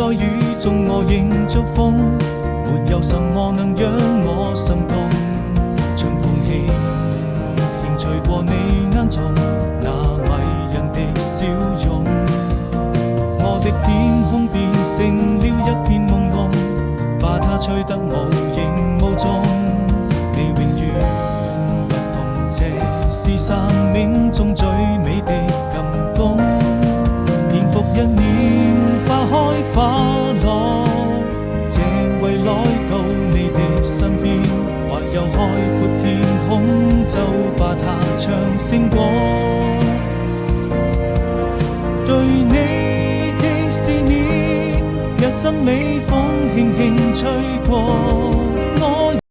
在雨中我仍祝福，沒有什麼能讓我心動。像風起，輕吹過你眼中那迷人的笑容，我的天空變成了一片朦朧，把它吹得無影無蹤。你永遠不同，這是生命中最美的感動。年復一年，花開花落，這為來到你的身邊，或有海闊天空，就把它唱勝過。對你的思念，若陣微風輕輕吹過，